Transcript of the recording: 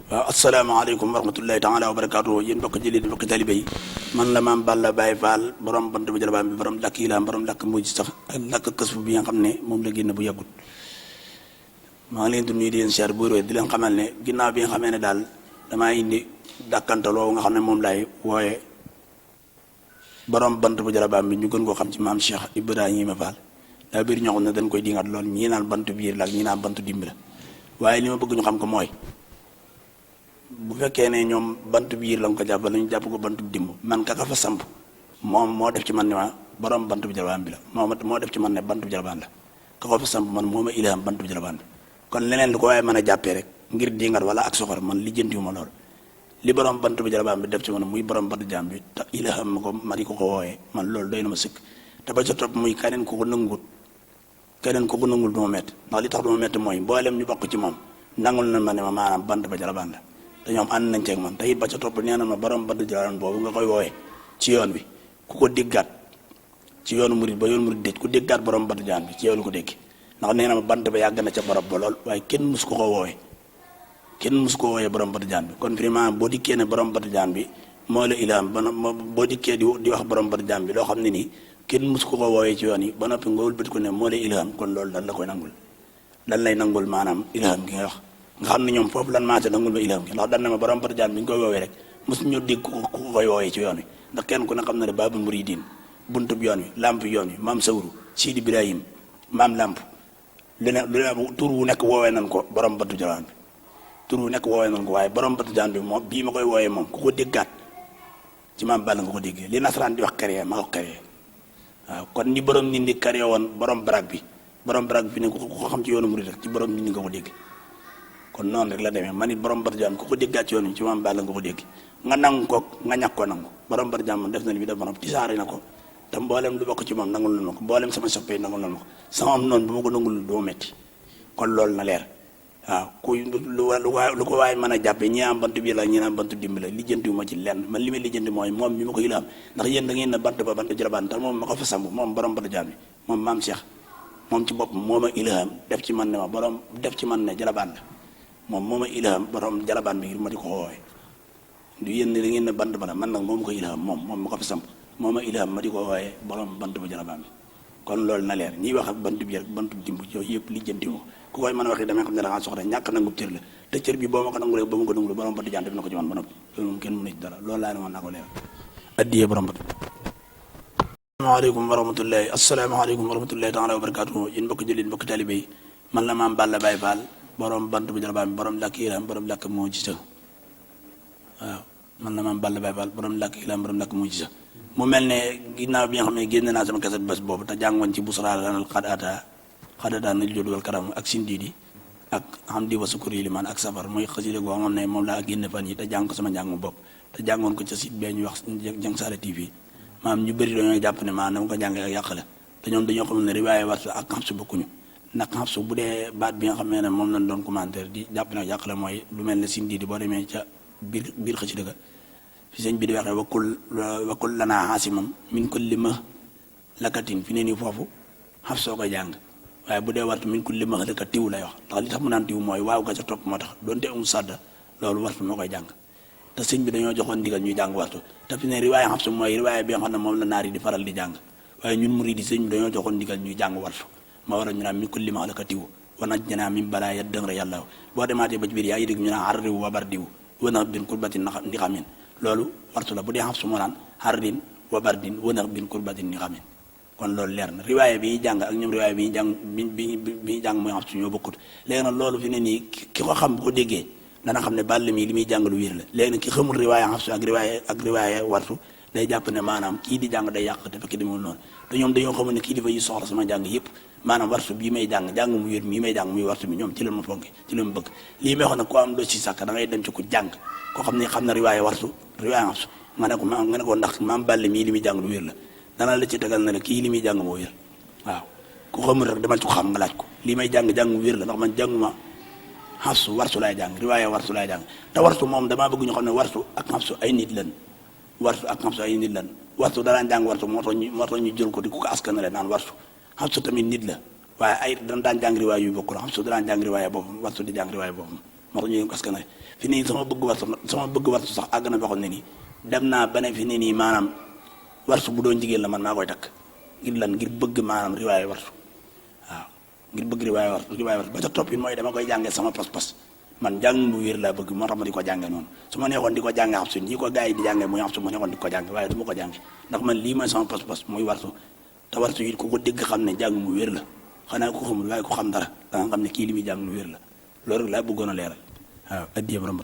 asalaamaaleykum wa rahmatullahi taala wa barakaatu yéen mbokk jëlit mbokk talibe yi man la maam Balla Baye Fall borom bant bu jalabaan bi borom lakk yi la borom lakk mujj sax ak lakk kësfu bi nga xam ne moom la génn bu yàggut maa ngi leen di nuyu di leen siyaar bu wér di leen xamal ne ginnaaw bi nga xamee ne daal damaa indi dàkkantaloo nga xam ne moom laay wooye borom bant bu jalabaan bi ñu gën koo xam ci maam Cheikh Ibrahima Fall daa bëri ñoo xam ne dañ koy dingat lool ñii naan bantu biir la ak ñii naan bantu dimb la waaye li ma bëgg ñu xam ko mooy bu fekkee ne ñoom bantu biir la nga ko jàpp nañu jàpp ko bantu dimb man kaka fa samp moom moo def ci man ne ma borom bantu bu jalabaan bi la moo def ci man ne bantu bu jalabaan la ka ko fa samp man moo ma ilham bantu bu jalabaan bi kon leneen lu ko waaye mën a jàppee rek ngir dingat wala ak soxor man lijjantiwuma lool li borom bantu bu jalabaan bi def ci man muy borom bantu jaam bi te ilham ma ko ma di ko wooyee man loolu doy na ma sëkk te ba ca topp muy keneen ku ko nangut keneen ku ko nangul du ma métti ndax li tax du ma métti mooy mboolem ñu bokk ci moom nangul na ma ne ma maanaam bant ba jalabaan la te ñoom ànd nañ ceeg man te it ba ca topp nee na ma borom bant jalabaan boobu nga koy wooyee ci yoon bi ku ko déggaat ci yoonu murid ba yoonu murid déj ku déggaat borom bant jaan bi ci yow lu ko dégg ndax nee na ma bant ba yàgg na ca barab ba lool waaye kenn mus ko wooyee kenn mus ko wooyee borom bant jaan bi kon vraiment boo dikkee ne borom bant jaan bi moo la ilaam ba boo dikkee di wax borom bant jaan bi loo xam ne nii kenn mus ko wooyee ci yoon yi ba noppi nga wëlbati ko ne moo lay ilham kon loolu dan la koy nangul dan lay nangul maanaam ilham gi nga wax nga xam ne ñoom foofu lan maate nangul ma ilham gi ndax dan na ma borom bant jaan bi ñu koy woowee rek mosu ñu dégg ku koy woowee ci yoon wi ndax kenn ku ne xam na ne baabul muridin buntub yoon wi lamp yoon wi maam sawru Sidi Ibrahim maam lamp lu ne tur wu nekk woowee nan ko borom bant jaan bi tur wu nekk woowee nan ko waaye borom bant jaan bi moom bii ma koy woowee moom ku ko déggaat ci maam Balla nga ko déggee li nasaraan di wax créé ma ko créé waaw kon ni borom nit ñi créé woon borom barak bi fi ne ku ko xam ci yoonu murid rek ci borom nit ñi nga ko dégg kon noonu rek la demee man it borom barjaan ku ko déggaat ci yoon ci maam Balla nga ko dégg nga nangu ko nga ñàkk ko nangu borom barjaan moom def na li bi def borom tisaare na ko te mboolem lu bokk ci moom nangul na ma ko mboolem sama soppee nangul na ma ko sama am noonu bu ma ko nangul doo metti kon loolu na leer waaw ku lu ko waaye mën a jàppee ñi am bantu bii la ñi am bantu dimb la lijjantiwu ma ci lenn man li may lijjanti mooy moom mi ma ko ilham ndax yéen da ngeen na bant ba bant jalabaan te moom ma ko fa samb moom borom bant jaan bi moom maam Cheikh moom ci bopp moo ma ilham def ci man ne ma borom def ci man ne jalabaan la moom moo ma ilham borom jalabaan bi ngir ma di ko woowee du yéen da ngeen na bant ba la man nag moom ma ko ilham moom ma ko fa samb moo ma ilham ma di ko wooyee borom bant ba jalabaan bi kon loolu na leer ñiy wax ak bantu bi rek bantu dimb yooyu yëpp lijjantiwu ku koy mën a wax damay xam ne da ngaa soxla ñàkk nangu cër la te cër bi boo ma ko nangulee ba mu ko nangul borom bant jaan def na ko ci man ba noppi loolu moom kenn mënu ci dara loolu laa ne woon naa ko leer addiyee borom bant asalaamaaleykum wa rahmatullahi taala wa barakaatu yéen mbokk jëlit mbokk talibe yi man la maam Balla Baye Fall borom bant bu jalabaan bi borom làkk ilam borom làkk moo ci sa waaw man la maam Balla Baye Fall borom làkk ilam borom làkk moo ci sa mu mel ne ginnaaw bi nga xam ne génn naa sama kaset bés boobu te jàngoon ci busra lanal xadaata na jod wal karam ak sindiidi ak xam di wa sukuri limaan ak safar muy xasida goo xam ne moom laa génn fan yi te jàng ko sama njàng bopp te jàngoon ko ca site bee ñuy wax Jang Saala TV maam ñu bëri dañoo jàpp ne maanaam dama ko jàngee ak yàq la te ñoom dañoo xam ne riwaaye warta ak xam su bokkuñu ndax xam su bu dee baat bi nga xam ne moom lañ doon commentaire di jàpp ne ak yàq la mooy lu mel ne sindiidi boo demee ca biir xasida ga fi sëñ bi di waxee wakul lanaa xaasimam min kulli ma lakatin fi ne nii foofu xaf soo koy jàng waaye bu dee wartu min kulli ma laka tiw lay wax ndax li tax mu naan tiw mooy waaw ga ca topp moo tax doonte amul sàdda loolu wartu moo koy jàng te sëñ bi dañoo joxoon ndigal ñuy jàng wartu te fi ne riwaaye xaf su mooy riwaaye bi nga xam ne moom la naar yi di faral di jàng waaye ñun murid yi sëñ bi dañoo joxoon ndigal ñuy jàng wartu ma waral ñu naan min kulli ma laka tiw wana janaa min balaa ya dëng yàlla boo demaatee ba ci biir yaa ngi dégg ñu naan arriw wabar diw wana bin kurbatin ndi xamin loolu wartu la bu dee xam su ma naan xardin wa bardin wënax bin kurbatin ni xamin kon loolu leer na riwaaye bi ñuy jàng ak ñoom riwaaye bi ñuy jàng bi ñuy jàng mooy xam su ñoo bokkut léegi nag loolu fi ne nii ki ko xam bu ko déggee dana xam ne Balla mi li muy jàng lu wér la léegi nag ki xamul riwaaye xam su ak riwaaye wartu day jàpp ne maanaam kii di jàng day yàq te fekk demul noonu te ñoom dañoo xamul ne kilifa yi soxla sama jàng yëpp maanaam wartu bii may jàng mu wér mii may jàng muy wartu bi ñoom ci la ma fonke ci la ma bëgg lii may wax nag ko am doo ci sàkk da ngay dem ci ku jàng koo xam ne xam na riwaaye wartu riwaaye xam su nga ne ko ndax maam Balla mii li muy jàng lu wér la dana la ci tegal na la kii li muy jàng moo wér waaw ku xamul rek demal ci ko xam nga laaj ko lii may jàng mu wér la ndax man jànguma xafsu wartu laay jàng riwaaye wartu laay jàng te wartu moom damaa bëgg ñu xam ne wartu ak xafsu ay nit lan wartu danaan jàng wartu moo tax ñu jël ko di ku ko askanale naan wartu xafsu tamit nit la waaye ay daan jàng riwaay yu bokkul xafsu danaan jàng riwaaye boppam wartu di jàng riwaaye boppam moo tax ñu ko askan fi nii sama bëgg wartu sax àgg na boo xam ne nii dem naa ba ne fi ne nii maanaam wartu bu doon jigéen la man maa koy takk ngir lan ngir bëgg maanaam riwaay wartu waaw ngir bëgg riwaay wartu ba ca topp it mooy dama koy jàngee sama pas-pas man jàng bu wér laa bëgg moo tax ma di ko jàngee noonu su ma neexoon di ko jàngee xam su ñi ko gars yi di jàngee muy xam su ma neexoon di ko jàngee waaye du ma ko jàngee ndax man lii mooy sama pas-pas muy wartu te wartu it ku ko dégg xam ne jàng mu wér la xanaa ko xamul waaye ko xam dara da nga xam ne kii li muy jàng lu wér la loolu laa bëggoon a leeral waaw addiya borom